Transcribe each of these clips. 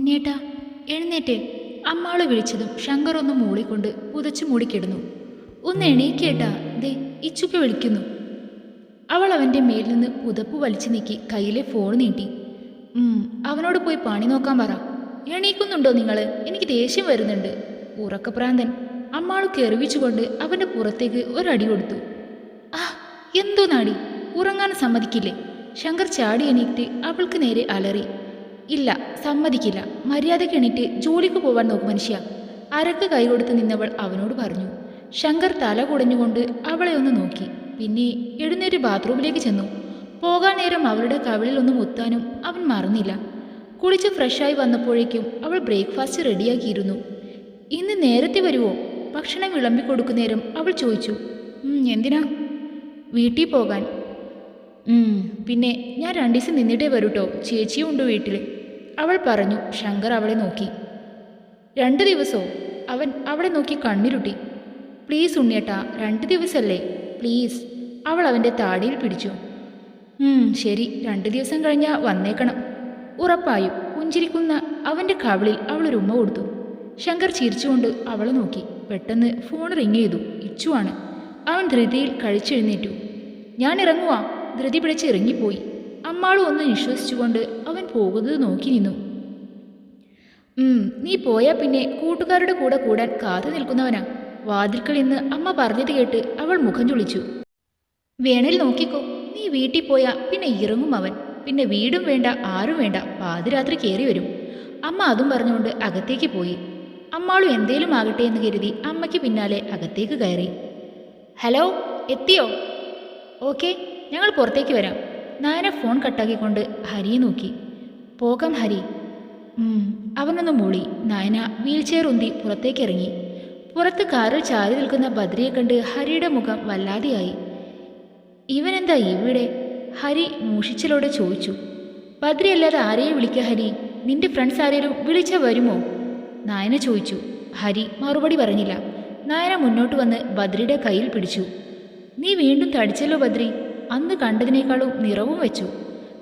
ഉണ്ണിയേട്ടാ, എഴുന്നേറ്റ്. അമ്മാള് വിളിച്ചതും ശങ്കർ ഒന്ന് മൂളിക്കൊണ്ട് പുതച്ചു മൂടിക്കിടന്നു. ഒന്ന് എണീക്കേട്ടാ, ദേ ഇച്ചുക്ക വിളിക്കുന്നു. അവൾ അവൻ്റെ മേൽ നിന്ന് പുതപ്പ് വലിച്ചു നീക്കി കയ്യിലെ ഫോൺ നീട്ടി. അവനോട് പോയി പണി നോക്കാൻ പറ. എണീക്കുന്നുണ്ടോ നിങ്ങൾ? എനിക്ക് ദേഷ്യം വരുന്നുണ്ട്. ഉറക്കപ്രാന്തൻ. അമ്മാള് കെറിവിച്ചുകൊണ്ട് അവൻ്റെ പുറത്തേക്ക് ഒരടി കൊടുത്തു. ആ, എന്തോ നാടി, ഉറങ്ങാൻ സമ്മതിക്കില്ലേ? ശങ്കർ ചാടി എണീറ്റ് അവൾക്ക് നേരെ അലറി. ഇല്ല, സമ്മതിക്കില്ല. മര്യാദയ്ക്ക് എണീറ്റ് ജോലിക്ക് പോവാൻ നോക്കും മനുഷ്യ. അരക്ക് കൈ കൊടുത്ത് നിന്നവൾ അവനോട് പറഞ്ഞു. ശങ്കർ തല കുടഞ്ഞുകൊണ്ട് അവളെ ഒന്ന് നോക്കി. പിന്നെ എഴുന്നേറ്റ് ബാത്റൂമിലേക്ക് ചെന്നു. പോകാൻ നേരം അവളുടെ കവിളിൽ ഒന്ന് മുത്താനും അവൻ മറന്നില്ല. കുളിച്ച് ഫ്രഷായി വന്നപ്പോഴേക്കും അവൾ ബ്രേക്ക്ഫാസ്റ്റ് റെഡിയാക്കിയിരുന്നു. ഇന്ന് നേരത്തെ വരുമോ? ഭക്ഷണം വിളമ്പിക്കൊടുക്കുന്നേരം അവൾ ചോദിച്ചു. എന്തിനാ? വീട്ടിൽ പോകാൻ. പിന്നെ ഞാൻ 2 ദിവസം നിന്നിട്ടേ വരൂട്ടോ, ചേച്ചിയും ഉണ്ട് വീട്ടിൽ, അവൾ പറഞ്ഞു. ശങ്കർ അവളെ നോക്കി. 2 ദിവസമോ? അവൻ അവളെ നോക്കി കണ്ണിരുട്ടി. പ്ലീസ് ഉണ്ണിയേട്ടാ, 2 ദിവസമല്ലേ, പ്ലീസ്. അവൾ അവൻ്റെ താടിയിൽ പിടിച്ചു. ശരി, 2 ദിവസം കഴിഞ്ഞാൽ വന്നേക്കണം. ഉറപ്പായും. പുഞ്ചിരിക്കുന്ന അവൻ്റെ കവിളിൽ അവളൊരു ഉമ്മ കൊടുത്തു. ശങ്കർ ചിരിച്ചുകൊണ്ട് അവളെ നോക്കി. പെട്ടെന്ന് ഫോൺ റിങ് ചെയ്തു. ഇച്ചുവാണ്. അവൻ ധൃതിയിൽ കഴിച്ചെഴുന്നേറ്റു. ഞാൻ ഇറങ്ങുവാ. ധൃതി പിടിച്ച് ഇറങ്ങിപ്പോയി. അമ്മാളും ഒന്ന് വിശ്വസിച്ചുകൊണ്ട് അവൻ പോകുന്നത് നോക്കി നിന്നു. നീ പോയാൽ പിന്നെ കൂട്ടുകാരുടെ കൂടെ കൂടാൻ കാത്തു നിൽക്കുന്നവനാ. വാതിൽക്കൽ നിന്ന് അമ്മ പറഞ്ഞത് കേട്ട് അവൾ മുഖം ചുളിച്ചു. വേണേൽ നോക്കിക്കോ, നീ വീട്ടിൽ പോയാൽ പിന്നെ ഇറങ്ങും അവൻ. പിന്നെ വീടും വേണ്ട, ആരും വേണ്ട, പാതിരാത്രി കയറി വരും. അമ്മ അതും പറഞ്ഞുകൊണ്ട് അകത്തേക്ക് പോയി. അമ്മാളും എന്തേലും ആകട്ടെ എന്ന് കരുതി അമ്മയ്ക്ക് പിന്നാലെ അകത്തേക്ക് കയറി. ഹലോ, എത്തിയോ? ഓക്കെ, ഞങ്ങൾ പുറത്തേക്ക് വരാം. നയന ഫോൺ കട്ടാക്കിക്കൊണ്ട് ഹരിയെ നോക്കി. പോകാം ഹരി. അവനൊന്ന് മൂളി. നയന വീൽ ചെയർ ഉന്തി പുറത്തേക്കിറങ്ങി. പുറത്ത് കാറിൽ ചാരി നിൽക്കുന്ന ബദ്രിയെ കണ്ട് ഹരിയുടെ മുഖം വല്ലാതെയായി. ഇവനെന്താ ഇവിടെ? ഹരി മൂഷിച്ചിലോടെ ചോദിച്ചു. ബദ്രി അല്ലാതെ ആരെയും വിളിക്കുക ഹരി? നിന്റെ ഫ്രണ്ട്സ് ആരെയും വിളിച്ചാൽ വരുമോ? നയന ചോദിച്ചു. ഹരി മറുപടി പറഞ്ഞില്ല. നയന മുന്നോട്ട് വന്ന് ബദ്രിയുടെ കയ്യിൽ പിടിച്ചു. നീ വീണ്ടും തടിച്ചല്ലോ ബദ്രി. അന്ന് കണ്ടതിനേക്കാളും നിറവും വെച്ചു.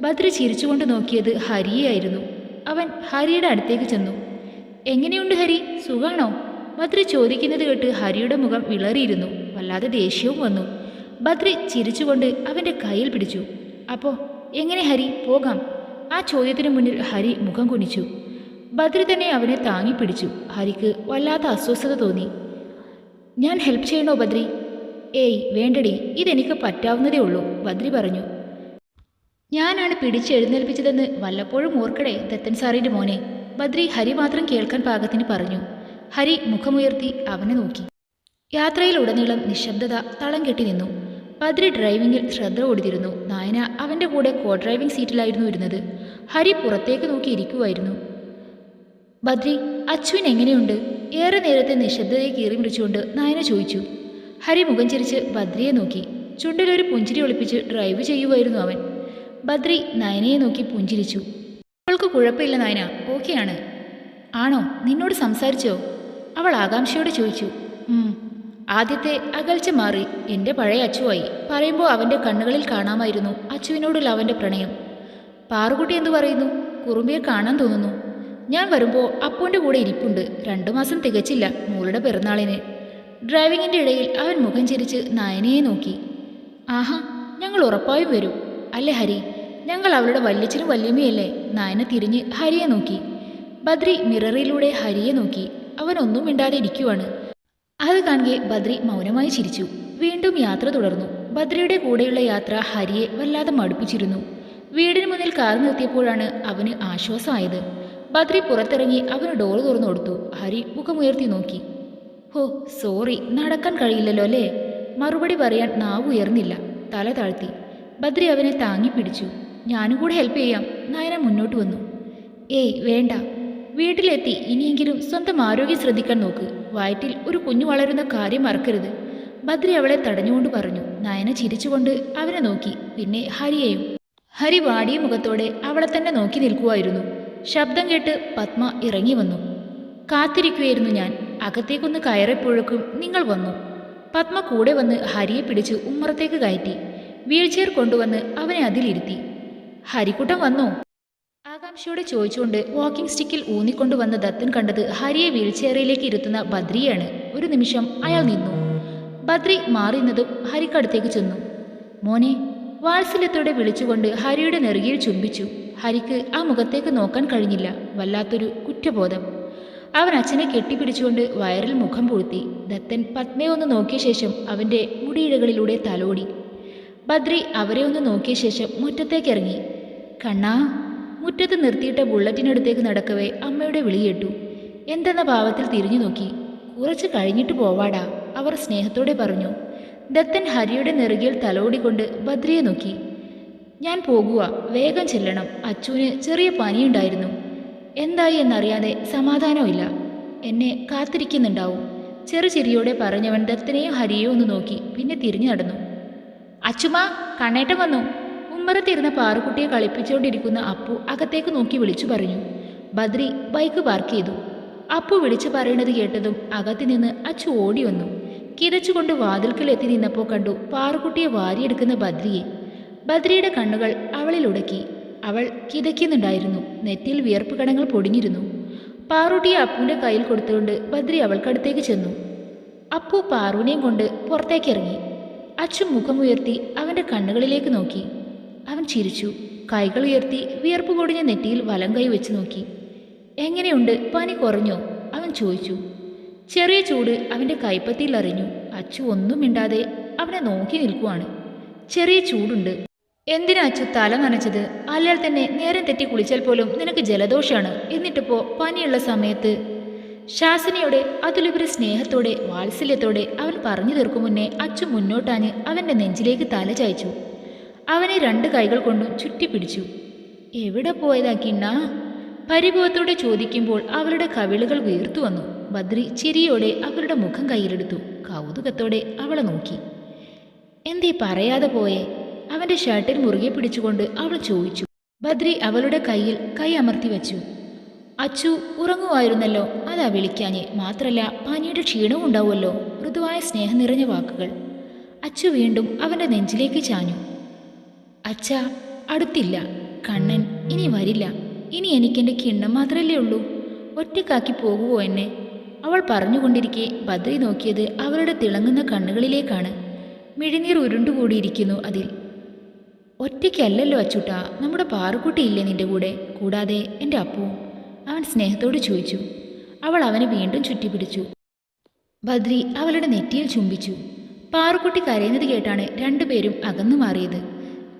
ബദ്രി ചിരിച്ചുകൊണ്ട് നോക്കിയത് ഹരിയെയായിരുന്നു. അവൻ ഹരിയുടെ അടുത്തേക്ക് ചെന്നു. എങ്ങനെയുണ്ട് ഹരി, സുഖാണോ? ബദ്രി ചോദിക്കുന്നത് കേട്ട് ഹരിയുടെ മുഖം വിളറിയിരുന്നു. വല്ലാതെ ദേഷ്യവും വന്നു. ബദ്രി ചിരിച്ചുകൊണ്ട് അവൻ്റെ കയ്യിൽ പിടിച്ചു. അപ്പോൾ എങ്ങനെ ഹരി, പോകാം? ആ ചോദ്യത്തിന് മുന്നിൽ ഹരി മുഖം കുനിച്ചു. ബദ്രി തന്നെ അവനെ താങ്ങിപ്പിടിച്ചു. ഹരിക്ക് വല്ലാത്ത അസ്വസ്ഥത തോന്നി. ഞാൻ ഹെൽപ്പ് ചെയ്യണോ ബദ്രി? ഏയ് വേണ്ടടി, ഇതെനിക്ക് പറ്റാവുന്നതേ ഉള്ളൂ, ബദ്രി പറഞ്ഞു. ഞാനാണ് പിടിച്ചെഴുന്നേൽപ്പിച്ചതെന്ന് വല്ലപ്പോഴും ഓർക്കടേ ദത്തൻ സാറിൻ്റെ മോനെ, ബദ്രി ഹരി മാത്രം കേൾക്കാൻ പാകത്തിന് പറഞ്ഞു. ഹരി മുഖമുയർത്തി അവനെ നോക്കി. യാത്രയിലുടനീളം നിശബ്ദത തളം കെട്ടി നിന്നു. ബദ്രി ഡ്രൈവിംഗിൽ ശ്രദ്ധ കൊടുത്തിരുന്നു. നയന അവൻ്റെ കൂടെ കോ ഡ്രൈവിംഗ് സീറ്റിലായിരുന്നു ഇരുന്നത്. ഹരി പുറത്തേക്ക് നോക്കി ഇരിക്കുമായിരുന്നു. ബദ്രി, അച്ചുവിൻ എങ്ങനെയുണ്ട്? ഏറെ നേരത്തെ നിശബ്ദതയെ കീറി പിടിച്ചുകൊണ്ട് നയന ചോദിച്ചു. ഹരി മുഖം ചിരിച്ച് ബദ്രിയെ നോക്കി. ചുണ്ടിലൊരു പുഞ്ചിരി ഒളിപ്പിച്ച് ഡ്രൈവ് ചെയ്യുമായിരുന്നു അവൻ. ബദ്രി നയനയെ നോക്കി പുഞ്ചിരിച്ചു. അവൾക്ക് കുഴപ്പമില്ല നയന, ഓക്കെയാണ്. ആണോ? നിന്നോട് സംസാരിച്ചോ? അവൾ ആകാംക്ഷയോടെ ചോദിച്ചു. ആദ്യത്തെ അകൽച്ച മാറി. എൻ്റെ പഴയ അച്ചുവായി. പറയുമ്പോൾ അവൻ്റെ കണ്ണുകളിൽ കാണാമായിരുന്നു അച്ചുവിനോടുള്ള അവൻ്റെ പ്രണയം. പാറുകുട്ടി എന്തു പറയുന്നു? കുറുമ്പിയെ കാണാൻ തോന്നുന്നു. ഞാൻ വരുമ്പോൾ അപ്പൂൻ്റെ കൂടെ ഇരിപ്പുണ്ട്. 2 മാസം തികച്ചില്ല മോളുടെ പിറന്നാളിന്. ഡ്രൈവിങ്ങിൻ്റെ ഇടയിൽ അവൻ മുഖം ചിരിച്ച് നയനയെ നോക്കി. ആഹാ, ഞങ്ങൾ ഉറപ്പായും വരും അല്ലേ ഹരി? ഞങ്ങൾ അവളുടെ വല്യച്ഛനും വല്യമ്മയല്ലേ? നയന തിരിഞ്ഞ് ഹരിയെ നോക്കി. ബദ്രി മിററിലൂടെ ഹരിയെ നോക്കി. അവനൊന്നും മിണ്ടാതെ ഇരിക്കുവാണ്. അത് കാണുകെ ബദ്രി മൗനമായി ചിരിച്ചു. വീണ്ടും യാത്ര തുടർന്നു. ബദ്രിയുടെ കൂടെയുള്ള യാത്ര ഹരിയെ വല്ലാതെ മടുപ്പിച്ചിരുന്നു. വീടിന് മുന്നിൽ കാർ നിർത്തിയപ്പോഴാണ് അവന് ആശ്വാസമായത്. ബദ്രി പുറത്തിറങ്ങി അവന് ഡോർ തുറന്നു കൊടുത്തു. ഹരി മുഖമുയർത്തി നോക്കി. ഹോ സോറി, നടക്കാൻ കഴിയില്ലല്ലോ അല്ലേ? മറുപടി പറയാൻ നാവ് ഉയർന്നില്ല. തല താഴ്ത്തി. ബദ്രി അവനെ താങ്ങി പിടിച്ചു. ഞാനും കൂടെ ഹെൽപ്പ് ചെയ്യാം. നയന മുന്നോട്ട് വന്നു. ഏയ് വേണ്ട. വീട്ടിലെത്തി ഇനിയെങ്കിലും സ്വന്തം ആരോഗ്യം ശ്രദ്ധിക്കാൻ നോക്ക്. വയറ്റിൽ ഒരു കുഞ്ഞു വളരുന്ന കാര്യം മറക്കരുത്, ബദ്രി അവളെ തടഞ്ഞുകൊണ്ട് പറഞ്ഞു. നയന ചിരിച്ചുകൊണ്ട് അവനെ നോക്കി. പിന്നെ ഹരിയെയും. ഹരി വാടിയ മുഖത്തോടെ അവളെ തന്നെ നോക്കി നിൽക്കുമായിരുന്നു. ശബ്ദം കേട്ട് പത്മ ഇറങ്ങി വന്നു. കാത്തിരിക്കുകയായിരുന്നു ഞാൻ. അകത്തേക്കൊന്ന് കയറിപ്പോഴേക്കും നിങ്ങൾ വന്നു. പത്മ കൂടെ വന്ന് ഹരിയെ പിടിച്ച് ഉമ്മറത്തേക്ക് കയറ്റി. വീൽ ചെയർ കൊണ്ടുവന്ന് അവനെ അതിലിരുത്തി. ഹരിക്കുട്ടൻ വന്നോ? ആകാംക്ഷയോടെ ചോദിച്ചുകൊണ്ട് വാക്കിംഗ് സ്റ്റിക്കിൽ ഊന്നിക്കൊണ്ടുവന്ന ദത്തൻ കണ്ടത് ഹരിയെ വീൽചെയറിലേക്ക് ഇരുത്തുന്ന ബദ്രിയാണ്. ഒരു നിമിഷം അയാൾ നിന്നു. ബദ്രി മാറിയുന്നതും ഹരിക്കടുത്തേക്ക് ചെന്നു. മോനെ, വാത്സല്യത്തോടെ വിളിച്ചുകൊണ്ട് ഹരിയുടെ നെറുകയിൽ ചുംബിച്ചു. ഹരിക്ക് ആ മുഖത്തേക്ക് നോക്കാൻ കഴിഞ്ഞില്ല. വല്ലാത്തൊരു കുറ്റബോധം. അവൻ അച്ഛനെ കെട്ടിപ്പിടിച്ചുകൊണ്ട് വയറിൽ മുഖം പൂഴ്ത്തി. ദത്തൻ പത്മയെ ഒന്ന് നോക്കിയ ശേഷം അവൻ്റെ മുടിയിഴകളിലൂടെ തലോടി. ബദ്രി അവരെ ഒന്ന് നോക്കിയ ശേഷം മുറ്റത്തേക്കിറങ്ങി. കണ്ണാ. മുറ്റത്ത് നിർത്തിയിട്ട ബുള്ളറ്റിനടുത്തേക്ക് നടക്കവേ അമ്മയുടെ വിളി കേട്ടു. എന്തെന്ന ഭാവത്തിൽ തിരിഞ്ഞു നോക്കി. കുറച്ച് കഴിഞ്ഞിട്ട് പോവാടാ, അവർ സ്നേഹത്തോടെ പറഞ്ഞു. ദത്തൻ ഹരിയുടെ നെറുകയിൽ തലോടിക്കൊണ്ട് ബദ്രിയെ നോക്കി. ഞാൻ പോകുക, വേഗം ചെല്ലണം. അച്ചുവിന് ചെറിയ പനിയുണ്ടായിരുന്നു. എന്തായി എന്നറിയാതെ സമാധാനമില്ല. എന്നെ കാത്തിരിക്കുന്നുണ്ടാവും. ചെറുചിരിയോടെ പറഞ്ഞവൻ ദത്തനെയും ഹരിയെയും ഒന്ന് നോക്കി. പിന്നെ തിരിഞ്ഞു നടന്നു. അച്ചുമാ, കണ്ണേട്ടം വന്നു. ഉമ്മറത്തിരുന്ന പാറുക്കുട്ടിയെ കളിപ്പിച്ചുകൊണ്ടിരിക്കുന്ന അപ്പു അകത്തേക്ക് നോക്കി വിളിച്ചു പറഞ്ഞു. ബദ്രി ബൈക്ക് പാർക്ക് ചെയ്തു. അപ്പു വിളിച്ചു പറയണത് കേട്ടതും അകത്തു നിന്ന് അച്ചു ഓടി വന്നു. കിതച്ചുകൊണ്ട് വാതിൽക്കൽ എത്തി നിന്നപ്പോൾ കണ്ടു പാറുക്കുട്ടിയെ വാരിയെടുക്കുന്ന ബദ്രിയെ. ബദ്രിയുടെ കണ്ണുകൾ അവളിൽ ഉടക്കി. അവൾ കിതയ്ക്കുന്നുണ്ടായിരുന്നു. നെറ്റിയിൽ വിയർപ്പ് കണങ്ങൾ പൊടിഞ്ഞിരുന്നു. പാറുട്ടിയെ അപ്പുവിൻ്റെ കയ്യിൽ കൊടുത്തുകൊണ്ട് ബദ്രി അവൾക്കടുത്തേക്ക് ചെന്നു. അപ്പു പാറുവിനെയും കൊണ്ട് പുറത്തേക്കിറങ്ങി. അച്ചു മുഖമുയർത്തി അവൻ്റെ കണ്ണുകളിലേക്ക് നോക്കി. അവൻ ചിരിച്ചു. കൈകൾ ഉയർത്തി വിയർപ്പ് പൊടിഞ്ഞ നെറ്റിയിൽ വലം കൈ വെച്ച് നോക്കി. എങ്ങനെയുണ്ട്, പനി കുറഞ്ഞോ? അവൻ ചോദിച്ചു. ചെറിയ ചൂട് അവൻ്റെ കൈപ്പത്തിയിൽ അറിഞ്ഞു. അച്ചു ഒന്നും മിണ്ടാതെ അവനെ നോക്കി നിൽക്കുവാണ്. ചെറിയ ചൂടുണ്ട്. എന്തിനാ അച്ചു തല നനച്ചത്? അല്ലാൽ തന്നെ നേരം തെറ്റി കുളിച്ചാൽ പോലും നിനക്ക് ജലദോഷമാണ്. എന്നിട്ടിപ്പോൾ പനിയുള്ള സമയത്ത്. ശാസനയോടെ, അതിലുപരി സ്നേഹത്തോടെ വാത്സല്യത്തോടെ അവൻ പറഞ്ഞു തീർക്കും മുന്നേ അച്ചു മുന്നോട്ടാഞ്ഞ് അവൻ്റെ നെഞ്ചിലേക്ക് തല ചായച്ചു. അവനെ രണ്ട് കൈകൾ കൊണ്ടും ചുറ്റിപ്പിടിച്ചു. എവിടെ പോയതാ കിണ്ണാ? പരിഭവത്തോടെ ചോദിക്കുമ്പോൾ അവളുടെ കവിളുകൾ വീർത്തു വന്നു. ബദ്രി ചിരിയോടെ അവളുടെ മുഖം കയ്യിലെടുത്തു. കൗതുകത്തോടെ അവളെ നോക്കി. എന്തേ പറയാതെ പോയേ? അവൻ്റെ ഷർട്ടിൽ മുറുകെ പിടിച്ചുകൊണ്ട് അവൾ ചോദിച്ചു. ബദ്രി അവളുടെ കയ്യിൽ കൈ അമർത്തി വച്ചു. അച്ചു ഉറങ്ങുമായിരുന്നല്ലോ, അതാ വിളിക്കാഞ്ഞേ. മാത്രല്ല പനിയുടെ ക്ഷീണവും ഉണ്ടാവുമല്ലോ. മൃദുവായ സ്നേഹം നിറഞ്ഞ വാക്കുകൾ. അച്ചു വീണ്ടും അവൻ്റെ നെഞ്ചിലേക്ക് ചാഞ്ഞു. അച്ഛാ, അടുത്തില്ല. കണ്ണൻ ഇനി വരില്ല. ഇനി എനിക്കെൻ്റെ കിണ്ണം മാത്രമല്ലേ ഉള്ളൂ. ഒറ്റക്കാക്കി പോകുമോ എന്നെ? അവൾ പറഞ്ഞുകൊണ്ടിരിക്കെ ബദ്രി നോക്കിയത് അവളുടെ തിളങ്ങുന്ന കണ്ണുകളിലേക്കാണ്. മിഴിനീർ ഉരുണ്ടുകൂടിയിരിക്കുന്നു അതിൽ. ഒറ്റയ്ക്കല്ലല്ലോ അച്ചുട്ടാ, നമ്മുടെ പാറുക്കുട്ടിയില്ലേ നിന്റെ കൂടെ? കൂടാതെ എൻ്റെ അപ്പവും? അവൻ സ്നേഹത്തോട് ചോദിച്ചു. അവൾ അവനെ വീണ്ടും ചുറ്റിപ്പിടിച്ചു. ബദ്രി അവളുടെ നെറ്റിയിൽ ചുംബിച്ചു. പാറുക്കുട്ടി കരയുന്നത് കേട്ടാണ് രണ്ടുപേരും അകന്നു മാറിയത്.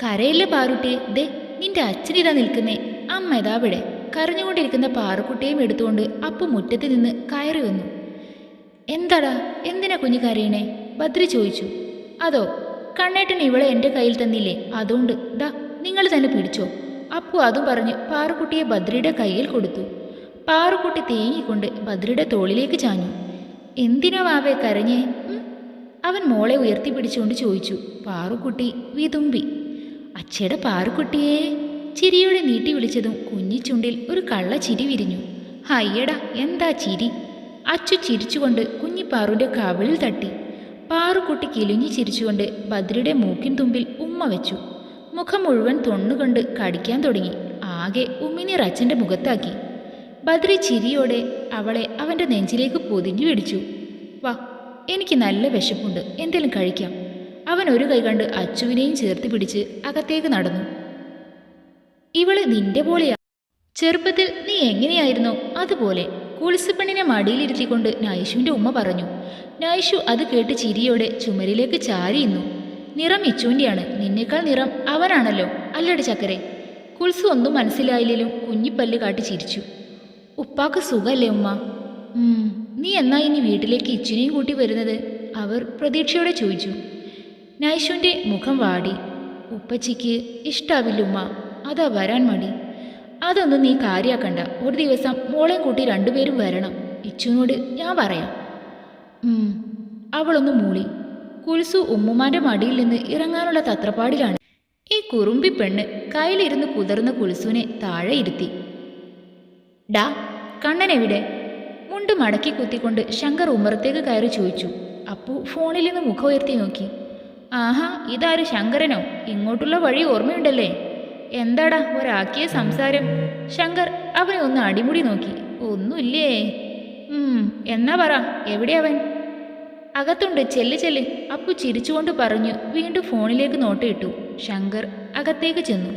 കരയില്ല പാറുട്ടിയെ, ദേ നിന്റെ അച്ഛനിതാ നിൽക്കുന്നേ. അമ്മ എതാവിടെ. കരഞ്ഞുകൊണ്ടിരിക്കുന്ന പാറുക്കുട്ടിയെയും എടുത്തുകൊണ്ട് അപ്പു മുറ്റത്ത് നിന്ന് കയറി വന്നു. എന്താടാ, എന്തിനാ കുഞ്ഞു കരയണേ? ബദ്രി ചോദിച്ചു. അതോ, കണ്ണേട്ടൻ ഇവളെ എൻ്റെ കയ്യിൽ തന്നില്ലേ, അതുകൊണ്ട് ദാ നിങ്ങൾ തന്നെ പിടിച്ചോ. അപ്പു അതും പറഞ്ഞ് പാറുക്കുട്ടിയെ ബദ്രിയുടെ കയ്യിൽ കൊടുത്തു. പാറുക്കുട്ടി തേങ്ങിക്കൊണ്ട് ബദ്രിയുടെ തോളിലേക്ക് ചാഞ്ഞു. എന്തിനാ വാവേ കരഞ്ഞേ? അവൻ മോളെ ഉയർത്തിപ്പിടിച്ചുകൊണ്ട് ചോദിച്ചു. പാറുക്കുട്ടി വിതുമ്പി. അച്ഛയുടെ പാറുക്കുട്ടിയേ. ചിരിയോടെ നീട്ടി വിളിച്ചതും കുഞ്ഞിച്ചുണ്ടിൽ ഒരു കള്ള ചിരി വിരിഞ്ഞു. അയ്യടാ, എന്താ ചിരി? അച്ചു ചിരിച്ചുകൊണ്ട് കുഞ്ഞിപ്പാറുവിൻ്റെ കവിളിൽ തട്ടി. പാറുക്കുട്ടി കിലുങ്ങി ചിരിച്ചുകൊണ്ട് ബദ്രിയുടെ മൂക്കിൻ തുമ്പിൽ ഉമ്മ വെച്ചു. മുഖം മുഴുവൻ തൊണ്ണുകൊണ്ട് കടിക്കാൻ തുടങ്ങി. ആകെ ഉമ്മിനീർ അച്ഛൻ്റെ മുഖത്താക്കി. ബദ്രി ചിരിയോടെ അവളെ അവൻ്റെ നെഞ്ചിലേക്ക് പൊതിഞ്ഞു പിടിച്ചു. വാ, എനിക്ക് നല്ല വിശപ്പുണ്ട്, എന്തെങ്കിലും കഴിക്കാം. അവൻ ഒരു കൈ കണ്ട് അച്ചുവിനെയും ചേർത്ത് പിടിച്ച് അകത്തേക്ക് നടന്നു. ഇവള് നിന്റെ പോലെയാ. ചെറുപ്പത്തിൽ നീ എങ്ങനെയായിരുന്നോ അതുപോലെ. കുളിസുപെണ്ണിനെ മടിയിലിരുത്തിക്കൊണ്ട് നൈഷുവിൻ്റെ ഉമ്മ പറഞ്ഞു. നൈഷു അത് കേട്ട് ചിരിയോടെ ചുമരിലേക്ക് ചാരിയിരുന്നു. നിറം ഇച്ചുവിൻ്റെയാണ്. നിന്നേക്കാൾ നിറം അവനാണല്ലോ, അല്ലടി ചക്കരെ. കുൽസു ഒന്നും മനസ്സിലായില്ലേലും കുഞ്ഞിപ്പല്ല് കാട്ടി ചിരിച്ചു. ഉപ്പാക്ക് സുഖല്ലേ ഉമ്മ? നീ എന്നാ ഇനി വീട്ടിലേക്ക് ഇച്ചിനെയും കൂട്ടി വരുന്നത്? അവർ പ്രതീക്ഷയോടെ ചോദിച്ചു. നൈഷുവിൻ്റെ മുഖം വാടി. ഉപ്പച്ചിക്ക് ഇഷ്ടാവില്ലുമ്മ, അതാ വരാൻ മടി. അതൊന്നും നീ കാര്യാക്കണ്ട. ഒരു ദിവസം മോളെയും കൂട്ടി രണ്ടുപേരും വരണം. ഇച്ചുവിനോട് ഞാൻ പറയാം. അവളൊന്ന് മൂളി. കുൽസു ഉമ്മുമാൻ്റെ മടിയിൽ നിന്ന് ഇറങ്ങാനുള്ള തത്രപ്പാടിലാണ്. ഈ കുറുമ്പി പെണ്ണ് കയ്യിലിരുന്ന് കുതിർന്ന കുൽസുവിനെ താഴെ ഇരുത്തി. ഡാ, കണ്ണനെവിടെ? മുണ്ട് മടക്കി കുത്തിക്കൊണ്ട് ശങ്കർ ഉമ്മറത്തേക്ക് കയറി ചോദിച്ചു. അപ്പു ഫോണിൽ നിന്ന് മുഖം ഉയർത്തി നോക്കി. ആഹാ, ഇതാര് ശങ്കരനോ? ഇങ്ങോട്ടുള്ള വഴി ഓർമ്മയുണ്ടല്ലേ? എന്താടാ ഒരാക്കിയ സംസാരം? ശങ്കർ അവനെ ഒന്ന് അടിമുടി നോക്കി. ഒന്നുമില്ലേ? എന്നാ പറ, എവിടെയവൻ? അകത്തുണ്ട്, ചെല്ല് ചെല്ല്, അപ്പു ചിരിച്ചുകൊണ്ട് പറഞ്ഞു. വീണ്ടും ഫോണിലേക്ക് നോട്ടയിട്ടു. ശങ്കർ അകത്തേക്ക് ചെന്നു.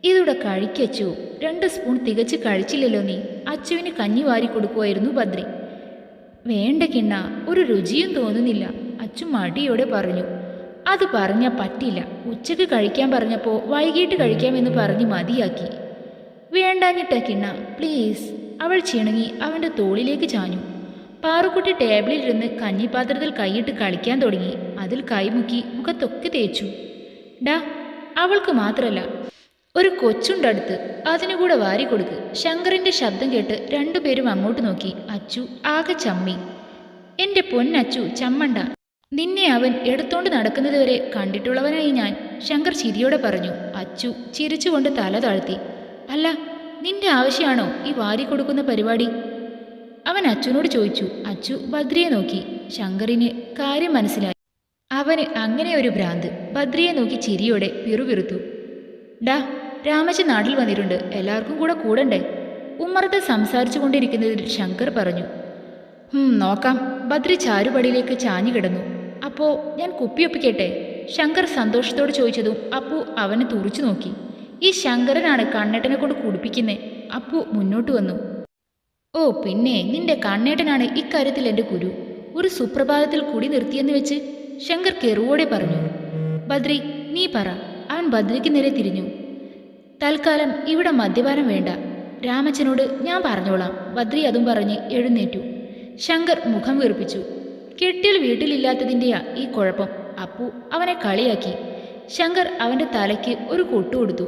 ഇതൂടെ കഴിക്കച്ചു. 2 സ്പൂൺ തികച്ച് കഴിച്ചില്ലല്ലോ നീ. അച്ചുവിന് കഞ്ഞി വാരി കൊടുക്കുമായിരുന്നു ബദ്രി. വേണ്ട കിണ്ണ, ഒരു രുചിയും തോന്നുന്നില്ല, അച്ചു മടിയോടെ പറഞ്ഞു. അത് പറഞ്ഞാൽ പറ്റില്ല. ഉച്ചക്ക് കഴിക്കാൻ പറഞ്ഞപ്പോൾ വൈകിട്ട് കഴിക്കാമെന്ന് പറഞ്ഞ് മതിയാക്കി. വേണ്ടാഞ്ഞിട്ട കിണ്ണ, പ്ലീസ്. അവൾ ചിണുങ്ങി അവൻ്റെ തോളിലേക്ക് ചാഞ്ഞു. പാറുക്കുട്ടി ടേബിളിലിരുന്ന് കഞ്ഞിപ്പാത്രത്തിൽ കൈയിട്ട് കളിക്കാൻ തുടങ്ങി. അതിൽ കൈമുക്കി മുഖത്തൊക്കെ തേച്ചു. ഡാ, അവൾക്ക് മാത്രമല്ല, ഒരു കൊച്ചുണ്ടടുത്ത്, അതിനുകൂടെ വാരി കൊടുക്ക്. ശങ്കറിൻ്റെ ശബ്ദം കേട്ട് 2 പേരും അങ്ങോട്ട് നോക്കി. അച്ചു ആകെ ചമ്മി. എൻ്റെ പൊന്നച്ചു, ചമ്മണ്ട. നിന്നെ അവൻ എടുത്തോണ്ട് നടക്കുന്നതുവരെ കണ്ടിട്ടുള്ളവനായി ഞാൻ, ശങ്കർ ചിരിയോടെ പറഞ്ഞു. അച്ചു ചിരിച്ചുകൊണ്ട് തല താഴ്ത്തി. അല്ല, നിന്റെ ആവശ്യമാണോ ഈ വാരി കൊടുക്കുന്ന പരിപാടി? അവൻ അച്ചുനോട് ചോദിച്ചു. അച്ചു ബദ്രിയെ നോക്കി. ശങ്കറിന് കാര്യം മനസ്സിലായി. അവന് അങ്ങനെ ഒരു ഭ്രാന്ത്. ബദ്രിയെ നോക്കി ചിരിയോടെ പിറുപിറുത്തു. ഡാ, രാമച്ചൻ നാട്ടിൽ വന്നിട്ടുണ്ട്, എല്ലാവർക്കും കൂടെ കൂടണ്ടേ? ഉമ്മറത്ത് സംസാരിച്ചു കൊണ്ടിരിക്കുന്നതിൽ ശങ്കർ പറഞ്ഞു. നോക്കാം. ബദ്രി ചാരുപടിയിലേക്ക് ചാഞ്ഞു കിടന്നു. അപ്പോൾ ഞാൻ കുപ്പിയൊപ്പിക്കട്ടെ? ശങ്കർ സന്തോഷത്തോട് ചോദിച്ചതും അപ്പു അവനെ തുറിച്ചു നോക്കി. ഈ ശങ്കരനാണ് കണ്ണേട്ടനെ കൊണ്ട് കുടിപ്പിക്കുന്നേ. അപ്പു മുന്നോട്ട് വന്നു. ഓ പിന്നെ, നിന്റെ കണ്ണേട്ടനാണ് ഇക്കാര്യത്തിൽ എൻ്റെ ഗുരു. ഒരു സുപ്രഭാതത്തിൽ കുടി നിർത്തിയെന്ന് വെച്ച് ശങ്കർ കെറുവോടെ പറഞ്ഞു. ബദ്രി, നീ പറ. അവൻ ബദ്രിക്ക് നേരെ തിരിഞ്ഞു. തൽക്കാലം ഇവിടെ മദ്യപാനം വേണ്ട, രാമച്ചനോട് ഞാൻ പറഞ്ഞോളാം. ബദ്രി അതും പറഞ്ഞ് എഴുന്നേറ്റു. ശങ്കർ മുഖം വീർപ്പിച്ചു. കെട്ടിൽ വീട്ടിലില്ലാത്തതിൻ്റെയാ ഈ കുഴപ്പം. അപ്പു അവനെ കളിയാക്കി. ശങ്കർ അവൻ്റെ തലയ്ക്ക് ഒരു കൊട്ടുകൊടുത്തു.